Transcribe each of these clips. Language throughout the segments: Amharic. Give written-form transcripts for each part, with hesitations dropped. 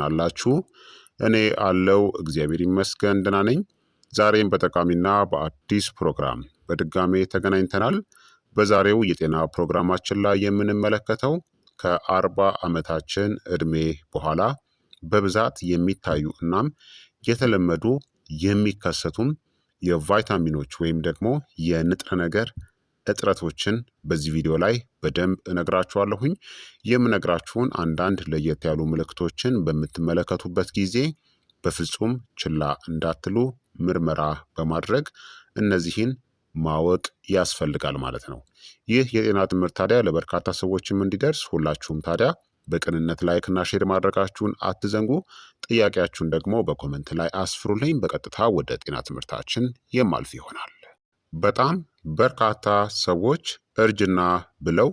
አላችሁ እኔ አለው እግዚአብሔር ይመስገን ደህና ነኝ። ዛሬም በጠቃሚና በአዲስ ፕሮግራም በድጋሜ ተገናኝተናል። በዛሬው የጤና ፕሮግራማችን ላይ የምንመለከተው ከ40 ዓመታችን ዕድሜ በኋላ በብዛት የሚታዩ እናም የተለመዱ የሚከሰቱም የቫይታሚኖች ወይም ደግሞ የንጥረ ነገር እጥረቶችን በዚህ ቪዲዮ ላይ በደንብ እነግራችኋለሁኝ። የምነግራችሁን አንዳንድ ለየት ያሉ ምልክቶችን በምትመለከቱበት ጊዜ በፍጹም ችላ እንዳትሉ ምርመራ በማድረግ እነዚህን ማወቅ ያስፈልጋል ማለት ነው። ይህ የጤና ትምህርት ታዲያ ለበርካታ ሰዎችም እንዲደርስ ሁላችሁም ታዲያ በቅንነት ላይክና ሼር ማድረጋችሁን አትዘንጉ። ጥያቄያችሁን ደግሞ በኮመንት ላይ አስፍሩልኝ። በቀጥታ ወደ ጤና ትምህርታችን የማልፍ ይሆናል። በጣም በርካታ ሰዎች እርጅና ብለው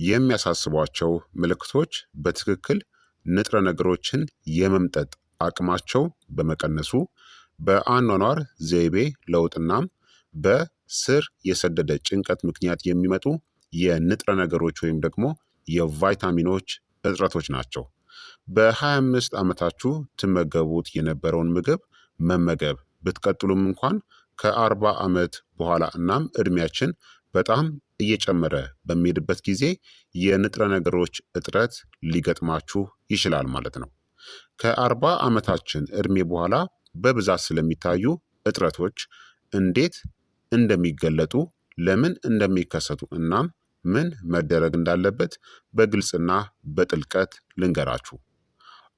የሚያሳስቧቸው ምልክቶች በትክክል ንጥረ ነገሮችን የመምጠጥ አቅማቸው በመቀነሱ፣ በአኗኗር ዘይቤ ለውጥናም በስር የሰደደ ጭንቀት ምክንያት የሚመጡ የንጥረ ነገሮች ወይም ደግሞ የቫይታሚኖች እጥረቶች ናቸው። በ25 ዓመታችሁ ትመገቡት የነበረውን ምግብ መመገብ ብትቀጥሉም እንኳን ከ40 ዓመት በኋላ እናም እድሜያችን በጣም እየጨመረ በሚሄድበት ጊዜ የንጥረ ነገሮች እጥረት ሊገጥማችሁ ይችላል ማለት ነው። ከ40 ዓመታችን እድሜ በኋላ በብዛት ስለሚታዩ እጥረቶች እንዴት እንደሚገለጡ፣ ለምን እንደሚከሰቱ እናም ምን መደረግ እንዳለበት በግልጽና በጥልቀት ልንገራችሁ።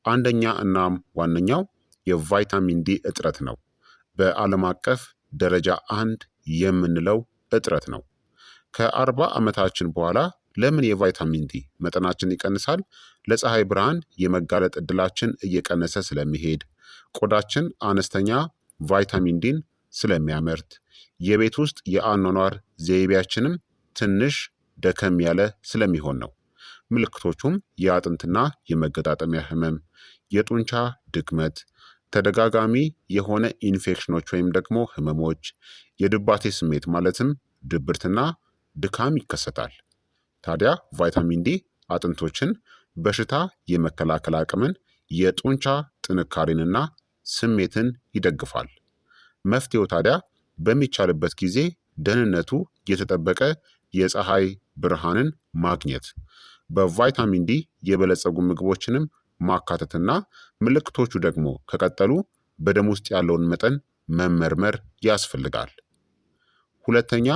አንደኛ እናም ዋነኛው የቫይታሚን ዲ እጥረት ነው። በዓለም አቀፍ ደረጃ 1 የምንለው እጥረት ነው። ከ40 ዓመታችን በኋላ ለምን የቫይታሚን ዲ መጠናችን ይቀንሳል? ለፀሐይ ብርሃን የመጋለጥ እድላችን እየቀነሰ ስለሚሄድ፣ ቆዳችን አነስተኛ ቫይታሚን ዲን ስለሚያመርት፣ የቤት ውስጥ የአኗኗር ዘይቤያችንም ትንሽ ደከም ያለ ስለሚሆን ነው። ምልክቶቹም የአጥንትና የመገጣጠሚያ ህመም፣ የጡንቻ ድክመት፣ ተደጋጋሚ የሆነ ኢንፌክሽኖች ወይም ደግሞ ህመሞች፣ የድባቴ ስሜት ማለትም ድብርትና ድካም ይከሰታል። ታዲያ ቫይታሚን ዲ አጥንቶችን በሽታ የመከላከል አቅምን፣ የጡንቻ ጥንካሬንና ስሜትን ይደግፋል። መፍትሄው ታዲያ በሚቻልበት ጊዜ ደህንነቱ የተጠበቀ የፀሐይ ብርሃንን ማግኘት፣ በቫይታሚን ዲ የበለጸጉ ምግቦችንም ማካተትና ምልክቶቹ ደግሞ ከቀጠሉ በደም ውስጥ ያለውን መጠን መመርመር ያስፈልጋል። ሁለተኛ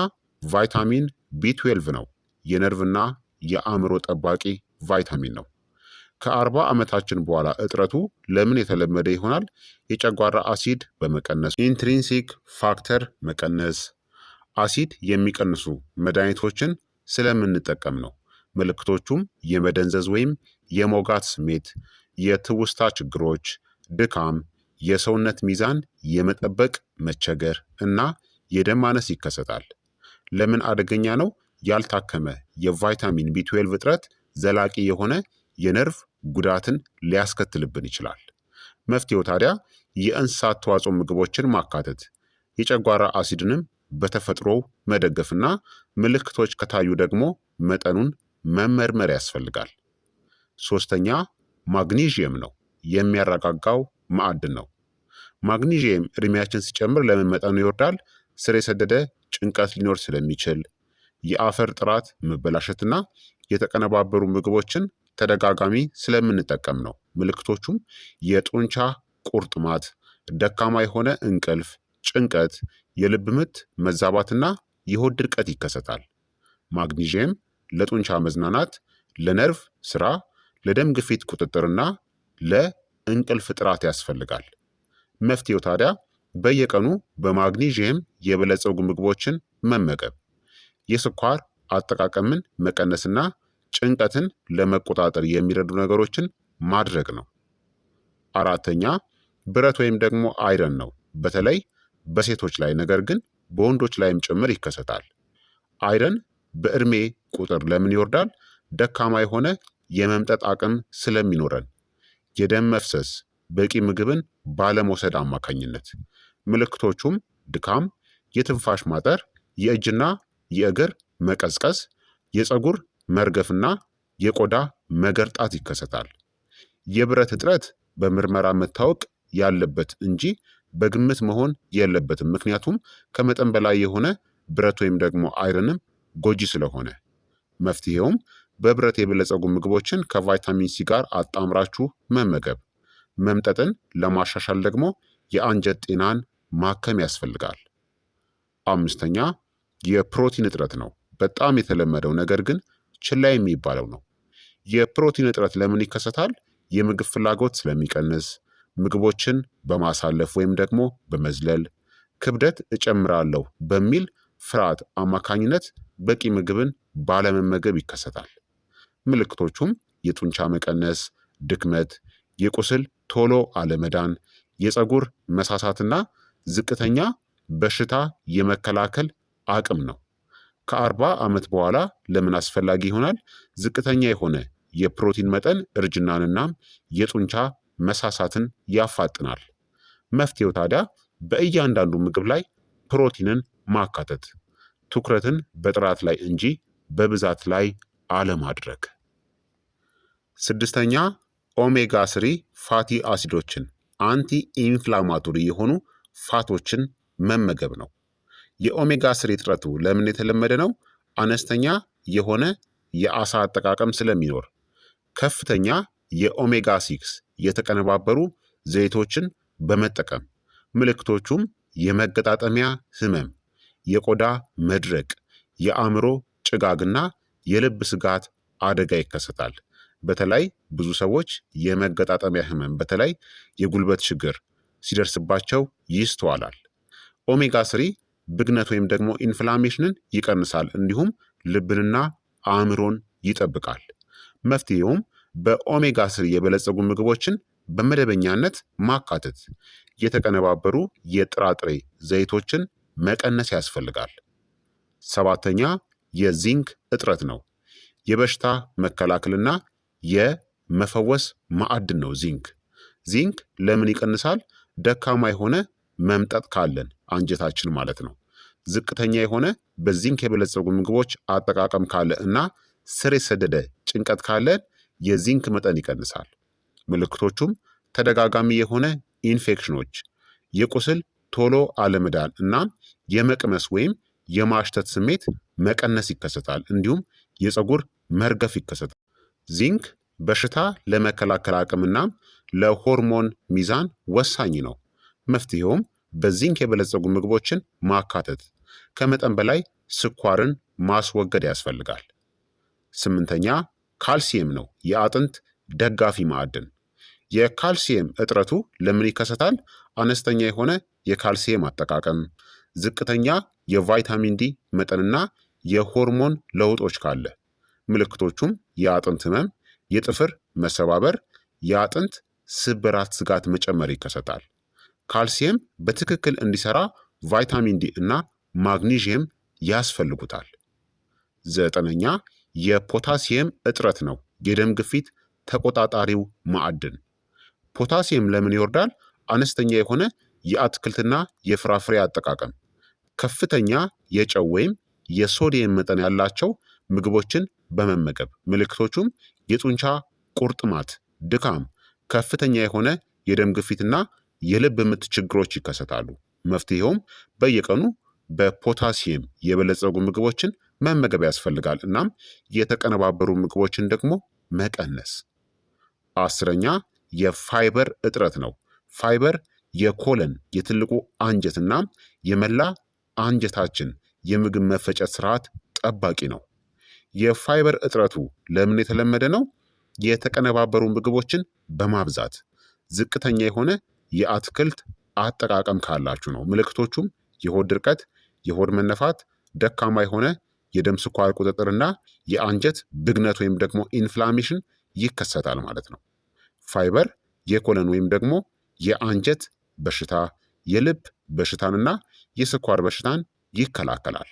ቫይታሚን ቢ12 ነው። የነርቭና የአእምሮ ጠባቂ ቫይታሚን ነው። ከ40 ዓመታችን በኋላ እጥረቱ ለምን የተለመደ ይሆናል? የጨጓራ አሲድ በመቀነስ፣ ኢንትሪንሲክ ፋክተር መቀነስ፣ አሲድ የሚቀንሱ መድኃኒቶችን ስለምንጠቀም ነው። ምልክቶቹም የመደንዘዝ ወይም የሞጋት ስሜት፣ የትውስታ ችግሮች፣ ድካም፣ የሰውነት ሚዛን የመጠበቅ መቸገር እና የደም ማነስ ይከሰታል። ለምን አደገኛ ነው? ያልታከመ የቫይታሚን ቢ12 እጥረት ዘላቂ የሆነ የነርቭ ጉዳትን ሊያስከትልብን ይችላል። መፍትሄው ታዲያ የእንስሳት ተዋጽኦ ምግቦችን ማካተት፣ የጨጓራ አሲድንም በተፈጥሮው መደገፍና ምልክቶች ከታዩ ደግሞ መጠኑን መመርመር ያስፈልጋል። ሶስተኛ ማግኒዥየም ነው። የሚያረጋጋው ማዕድን ነው። ማግኒዥየም እድሜያችን ሲጨምር ለምን መጠኑ ይወርዳል? ስር የሰደደ ጭንቀት ሊኖር ስለሚችል፣ የአፈር ጥራት መበላሸትና የተቀነባበሩ ምግቦችን ተደጋጋሚ ስለምንጠቀም ነው። ምልክቶቹም የጡንቻ ቁርጥማት፣ ደካማ የሆነ እንቅልፍ፣ ጭንቀት፣ የልብ ምት መዛባትና የሆድ ድርቀት ይከሰታል። ማግኒዥየም ለጡንቻ መዝናናት፣ ለነርቭ ስራ፣ ለደም ግፊት ቁጥጥርና ለእንቅልፍ ጥራት ያስፈልጋል። መፍትሄው ታዲያ በየቀኑ በማግኒዥየም የበለጸጉ ምግቦችን መመገብ፣ የስኳር አጠቃቀምን መቀነስና ጭንቀትን ለመቆጣጠር የሚረዱ ነገሮችን ማድረግ ነው። አራተኛ ብረት ወይም ደግሞ አይረን ነው። በተለይ በሴቶች ላይ ነገር ግን በወንዶች ላይም ጭምር ይከሰታል። አይረን በእድሜ ቁጥር ለምን ይወርዳል? ደካማ የሆነ የመምጠጥ አቅም ስለሚኖረን፣ የደም መፍሰስ፣ በቂ ምግብን ባለመውሰድ አማካኝነት። ምልክቶቹም ድካም፣ የትንፋሽ ማጠር፣ የእጅና የእግር መቀዝቀዝ፣ የፀጉር መርገፍና የቆዳ መገርጣት ይከሰታል። የብረት እጥረት በምርመራ መታወቅ ያለበት እንጂ በግምት መሆን የለበትም። ምክንያቱም ከመጠን በላይ የሆነ ብረት ወይም ደግሞ አይረንም ጎጂ ስለሆነ። መፍትሄውም በብረት የበለጸጉ ምግቦችን ከቫይታሚን ሲ ጋር አጣምራችሁ መመገብ። መምጠጥን ለማሻሻል ደግሞ የአንጀት ጤናን ማከም ያስፈልጋል። አምስተኛ የፕሮቲን እጥረት ነው። በጣም የተለመደው ነገር ግን ችላ የሚባለው ነው። የፕሮቲን እጥረት ለምን ይከሰታል? የምግብ ፍላጎት ስለሚቀንስ፣ ምግቦችን በማሳለፍ ወይም ደግሞ በመዝለል፣ ክብደት እጨምራለሁ በሚል ፍርሃት አማካኝነት በቂ ምግብን ባለመመገብ ይከሰታል። ምልክቶቹም የጡንቻ መቀነስ፣ ድክመት፣ የቁስል ቶሎ አለመዳን፣ የፀጉር መሳሳትና ዝቅተኛ በሽታ የመከላከል አቅም ነው። ከ40 ዓመት በኋላ ለምን አስፈላጊ ይሆናል? ዝቅተኛ የሆነ የፕሮቲን መጠን እርጅናንና የጡንቻ መሳሳትን ያፋጥናል። መፍትሄው ታዲያ በእያንዳንዱ ምግብ ላይ ፕሮቲንን ማካተት፣ ትኩረትን በጥራት ላይ እንጂ በብዛት ላይ አለማድረግ። ስድስተኛ ኦሜጋ ስሪ ፋቲ አሲዶችን አንቲ ኢንፍላማቶሪ የሆኑ ፋቶችን መመገብ ነው። የኦሜጋ ስሪ እጥረቱ ለምን የተለመደ ነው? አነስተኛ የሆነ የአሳ አጠቃቀም ስለሚኖር፣ ከፍተኛ የኦሜጋ ሲክስ የተቀነባበሩ ዘይቶችን በመጠቀም፣ ምልክቶቹም የመገጣጠሚያ ህመም፣ የቆዳ መድረቅ፣ የአእምሮ ጭጋግና የልብ ስጋት አደጋ ይከሰታል። በተለይ ብዙ ሰዎች የመገጣጠሚያ ህመም በተለይ የጉልበት ችግር ሲደርስባቸው ይስተዋላል። ኦሜጋ ስሪ ብግነት ወይም ደግሞ ኢንፍላሜሽንን ይቀንሳል፣ እንዲሁም ልብንና አእምሮን ይጠብቃል። መፍትሄውም በኦሜጋ ስሪ የበለጸጉ ምግቦችን በመደበኛነት ማካተት፣ የተቀነባበሩ የጥራጥሬ ዘይቶችን መቀነስ ያስፈልጋል። ሰባተኛ የዚንክ እጥረት ነው። የበሽታ መከላከልና የመፈወስ ማዕድን ነው ዚንክ ለምን ይቀንሳል? ደካማ የሆነ መምጠጥ ካለን አንጀታችን ማለት ነው። ዝቅተኛ የሆነ በዚንክ የበለጸጉ ምግቦች አጠቃቀም ካለ እና ስር የሰደደ ጭንቀት ካለን የዚንክ መጠን ይቀንሳል። ምልክቶቹም ተደጋጋሚ የሆነ ኢንፌክሽኖች፣ የቁስል ቶሎ አለመዳን እና የመቅመስ ወይም የማሽተት ስሜት መቀነስ ይከሰታል። እንዲሁም የፀጉር መርገፍ ይከሰታል። ዚንክ በሽታ ለመከላከል አቅምና ለሆርሞን ሚዛን ወሳኝ ነው። መፍትሄውም በዚንክ የበለጸጉ ምግቦችን ማካተት፣ ከመጠን በላይ ስኳርን ማስወገድ ያስፈልጋል። ስምንተኛ ካልሲየም ነው። የአጥንት ደጋፊ ማዕድን። የካልሲየም እጥረቱ ለምን ይከሰታል? አነስተኛ የሆነ የካልሲየም አጠቃቀም፣ ዝቅተኛ የቫይታሚን ዲ መጠንና የሆርሞን ለውጦች ካለ። ምልክቶቹም የአጥንት ህመም፣ የጥፍር መሰባበር፣ የአጥንት ስብራት ስጋት መጨመር ይከሰታል። ካልሲየም በትክክል እንዲሰራ ቫይታሚን ዲ እና ማግኒዥየም ያስፈልጉታል። ዘጠነኛ የፖታሲየም እጥረት ነው። የደም ግፊት ተቆጣጣሪው ማዕድን። ፖታሲየም ለምን ይወርዳል? አነስተኛ የሆነ የአትክልትና የፍራፍሬ አጠቃቀም፣ ከፍተኛ የጨው ወይም የሶዲየም መጠን ያላቸው ምግቦችን በመመገብ። ምልክቶቹም የጡንቻ ቁርጥማት፣ ድካም፣ ከፍተኛ የሆነ የደም ግፊትና የልብ ምት ችግሮች ይከሰታሉ። መፍትሄውም በየቀኑ በፖታሲየም የበለጸጉ ምግቦችን መመገብ ያስፈልጋል። እናም የተቀነባበሩ ምግቦችን ደግሞ መቀነስ። አስረኛ የፋይበር እጥረት ነው። ፋይበር የኮለን የትልቁ አንጀትና የመላ አንጀታችን የምግብ መፈጨት ስርዓት ጠባቂ ነው። የፋይበር እጥረቱ ለምን የተለመደ ነው? የተቀነባበሩ ምግቦችን በማብዛት፣ ዝቅተኛ የሆነ የአትክልት አጠቃቀም ካላችሁ ነው። ምልክቶቹም የሆድ ድርቀት፣ የሆድ መነፋት፣ ደካማ የሆነ የደም ስኳር ቁጥጥርና የአንጀት ብግነት ወይም ደግሞ ኢንፍላሜሽን ይከሰታል ማለት ነው። ፋይበር የኮለን ወይም ደግሞ የአንጀት በሽታ፣ የልብ በሽታንና የስኳር በሽታን ይከላከላል።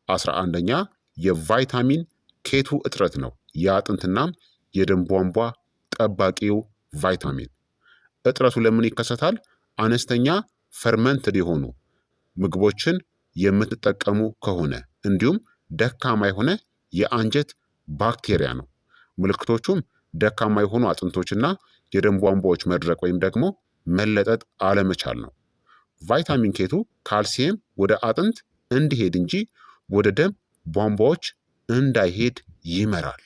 11ኛ የቫይታሚን ኬቱ እጥረት ነው። የአጥንትናም የደም ቧንቧ ጠባቂው ቫይታሚን እጥረቱ ለምን ይከሰታል? አነስተኛ ፈርመንትድ የሆኑ ምግቦችን የምትጠቀሙ ከሆነ እንዲሁም ደካማ የሆነ የአንጀት ባክቴሪያ ነው። ምልክቶቹም ደካማ የሆኑ አጥንቶችና የደም ቧንቧዎች መድረቅ ወይም ደግሞ መለጠጥ አለመቻል ነው። ቫይታሚን ኬቱ ካልሲየም ወደ አጥንት እንዲሄድ እንጂ ወደ ደም ቧንቧዎች እንዳይሄድ ይመራል።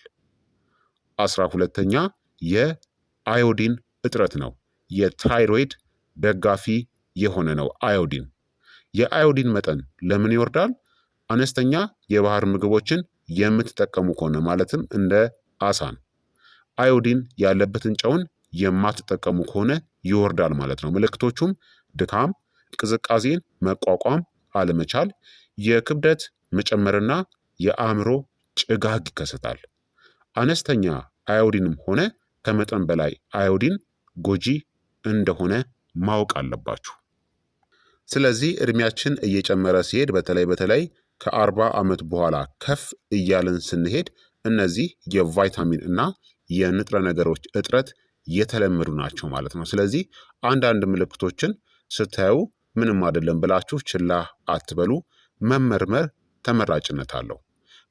12ኛ የአዮዲን እጥረት ነው። የታይሮይድ ደጋፊ የሆነ ነው አዮዲን። የአዮዲን መጠን ለምን ይወርዳል? አነስተኛ የባህር ምግቦችን የምትጠቀሙ ከሆነ ማለትም እንደ አሳን፣ አዮዲን ያለበትን ጨውን የማትጠቀሙ ከሆነ ይወርዳል ማለት ነው። ምልክቶቹም ድካም፣ ቅዝቃዜን መቋቋም አለመቻል፣ የክብደት መጨመርና የአእምሮ ጭጋግ ይከሰታል። አነስተኛ አዮዲንም ሆነ ከመጠን በላይ አዮዲን ጎጂ እንደሆነ ማወቅ አለባችሁ። ስለዚህ እድሜያችን እየጨመረ ሲሄድ በተለይ ከ40 ዓመት በኋላ ከፍ እያለን ስንሄድ እነዚህ የቫይታሚን እና የንጥረ ነገሮች እጥረት የተለመዱ ናቸው ማለት ነው። ስለዚህ አንዳንድ ምልክቶችን ስታዩ ምንም አይደለም ብላችሁ ችላ አትበሉ። መመርመር ተመራጭነት አለው።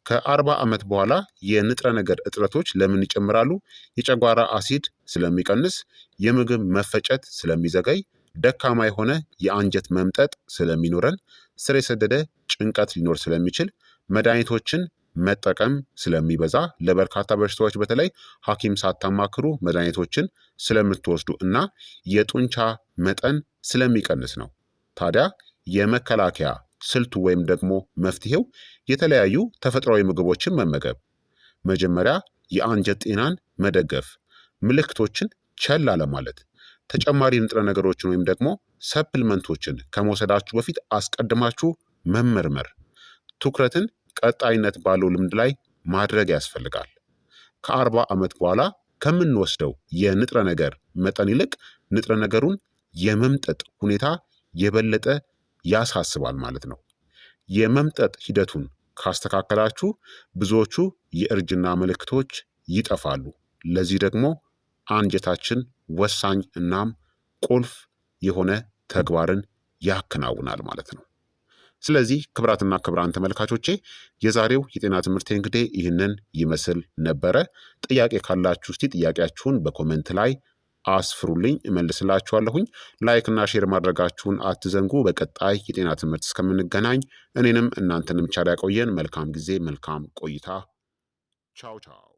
ከ40 ዓመት በኋላ የንጥረ ነገር እጥረቶች ለምን ይጨምራሉ? የጨጓራ አሲድ ስለሚቀንስ፣ የምግብ መፈጨት ስለሚዘገይ፣ ደካማ የሆነ የአንጀት መምጠጥ ስለሚኖረን፣ ስር የሰደደ ጭንቀት ሊኖር ስለሚችል፣ መድኃኒቶችን መጠቀም ስለሚበዛ፣ ለበርካታ በሽታዎች በተለይ ሐኪም ሳታማክሩ መድኃኒቶችን ስለምትወስዱ እና የጡንቻ መጠን ስለሚቀንስ ነው። ታዲያ የመከላከያ ስልቱ ወይም ደግሞ መፍትሄው የተለያዩ ተፈጥሯዊ ምግቦችን መመገብ፣ መጀመሪያ የአንጀት ጤናን መደገፍ፣ ምልክቶችን ቸል አለማለት፣ ተጨማሪ ንጥረ ነገሮችን ወይም ደግሞ ሰፕልመንቶችን ከመውሰዳችሁ በፊት አስቀድማችሁ መመርመር፣ ትኩረትን ቀጣይነት ባለው ልምድ ላይ ማድረግ ያስፈልጋል። ከ40 ዓመት በኋላ ከምንወስደው የንጥረ ነገር መጠን ይልቅ ንጥረ ነገሩን የመምጠጥ ሁኔታ የበለጠ ያሳስባል ማለት ነው። የመምጠጥ ሂደቱን ካስተካከላችሁ ብዙዎቹ የእርጅና ምልክቶች ይጠፋሉ። ለዚህ ደግሞ አንጀታችን ወሳኝ እናም ቁልፍ የሆነ ተግባርን ያከናውናል ማለት ነው። ስለዚህ ክቡራትና ክቡራን ተመልካቾቼ የዛሬው የጤና ትምህርት እንግዲህ ይህንን ይመስል ነበረ። ጥያቄ ካላችሁ እስቲ ጥያቄያችሁን በኮመንት ላይ አስፍሩልኝ፣ እመልስላችኋለሁኝ። ላይክ እና ሼር ማድረጋችሁን አትዘንጉ። በቀጣይ የጤና ትምህርት እስከምንገናኝ እኔንም እናንተንም ቻላ ያቆየን። መልካም ጊዜ፣ መልካም ቆይታ። ቻው ቻው።